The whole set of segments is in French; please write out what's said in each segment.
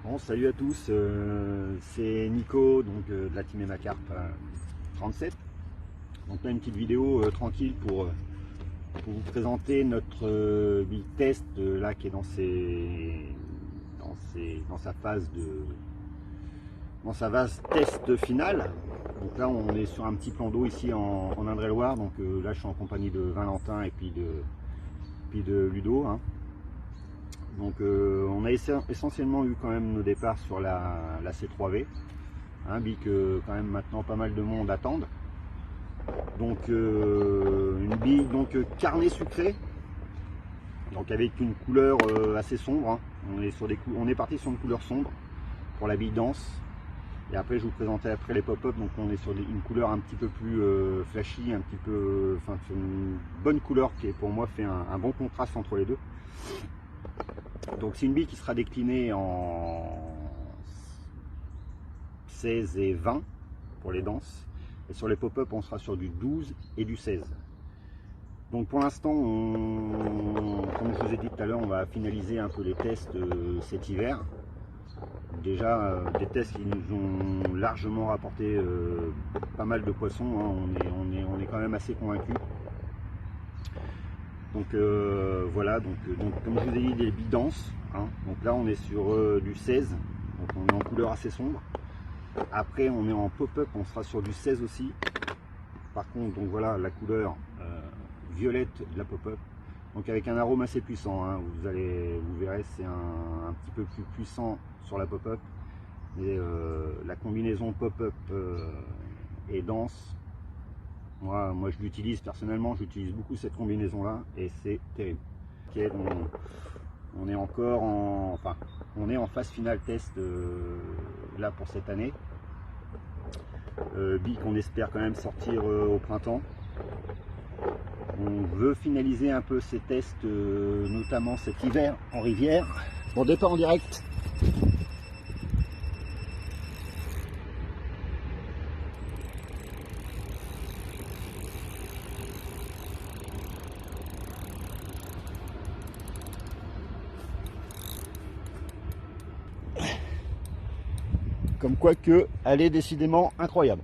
Bon, salut à tous, c'est Nico donc, de la team Emacarp 37. Donc là une petite vidéo tranquille pour vous présenter notre build test là qui est dans sa phase test finale. Donc là on est sur un petit plan d'eau ici en Indre-et-Loire. Donc là je suis en compagnie de Valentin et puis de Ludo, hein. Donc on a essentiellement eu quand même nos départs sur la C3V, hein, bille que quand même maintenant pas mal de monde attendent. Donc une bille donc carnet sucré, donc avec une couleur assez sombre, hein. On est parti sur une couleur sombre pour la bille dense. Et après je vous présentais après les pop-up, donc on est sur une couleur un petit peu plus flashy, un petit peu, enfin une bonne couleur qui pour moi fait un bon contraste entre les deux. Donc c'est une bille qui sera déclinée en 16 et 20 pour les denses, et sur les pop-up on sera sur du 12 et du 16. Donc pour l'instant, comme je vous ai dit tout à l'heure, on va finaliser un peu les tests cet hiver. Déjà des tests qui nous ont largement rapporté pas mal de poissons, hein. On est quand même assez convaincus. Donc voilà, donc comme je vous ai dit, des billes denses, hein. Donc là on est sur du 16, donc on est en couleur assez sombre. Après on est en pop-up, on sera sur du 16 aussi. Par contre, donc voilà la couleur violette de la pop-up, donc avec un arôme assez puissant, hein. Vous verrez, c'est un petit peu plus puissant sur la pop-up. Et la combinaison pop-up et dense, moi je l'utilise personnellement, j'utilise beaucoup cette combinaison là et c'est terrible. Okay, donc, on est encore on est en phase finale test là pour cette année. Bille qu'on espère quand même sortir au printemps. On veut finaliser un peu ces tests, notamment cet hiver en rivière. Bon, départ en direct. Comme quoi que elle est décidément incroyable.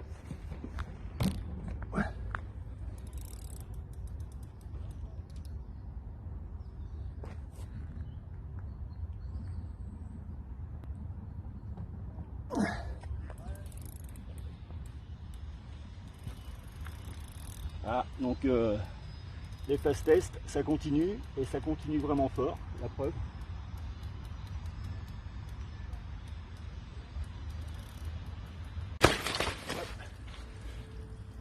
Ah, donc les phases tests, ça continue et ça continue vraiment fort, la preuve.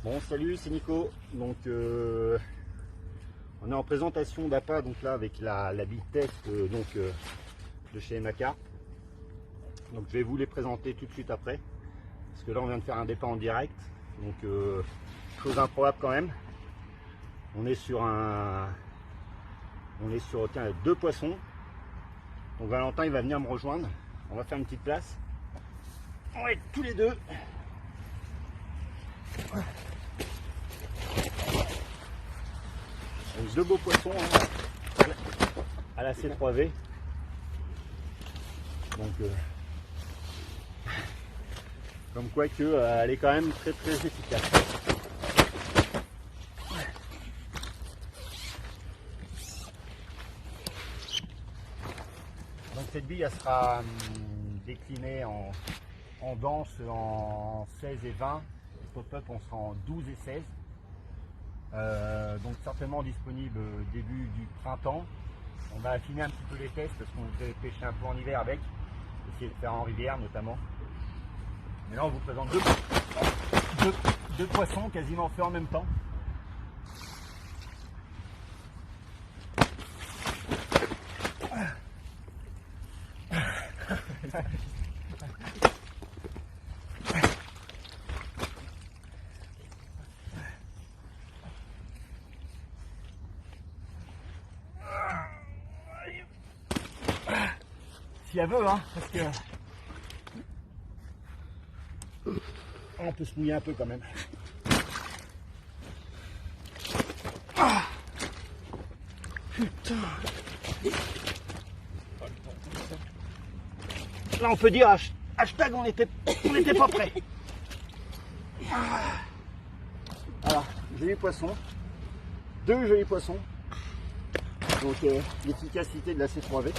Bon, salut, c'est Nico. Donc on est en présentation d'appât, donc là avec la bille test de chez Emacarp. Donc je vais vous les présenter tout de suite après, parce que là on vient de faire un départ en direct, donc chose improbable quand même. On est sur tiens, 2 poissons. Donc Valentin il va venir me rejoindre. On va faire une petite place. On va être tous les deux. Donc 2 beaux poissons, hein, à la C3V. Donc comme quoi que elle est quand même très très efficace. Donc cette bille elle sera déclinée en dense en 16 et 20. Pop-up on sera en 12 et 16. Donc certainement disponible début du printemps. On va affiner un petit peu les tests parce qu'on voudrait pêcher un peu en hiver avec, essayer de faire en rivière notamment. Mais là on vous présente deux poissons quasiment faits en même temps. Si elle veut, hein, parce que on peut se mouiller un peu quand même. Ah, putain. là on peut dire hashtag on n'était pas prêt. Voilà, joli poisson, 2 jolis poissons. Donc l'efficacité de la C3V,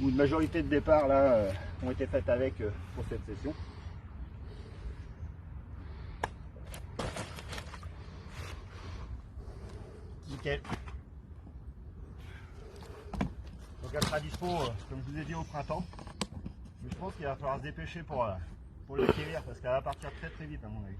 ou une majorité de départ là ont été faites avec pour cette session. Nickel. Donc elle sera dispo, comme je vous ai dit, au printemps. Mais je pense qu'il va falloir se dépêcher pour l'acquérir parce qu'elle va partir très très vite à mon avis.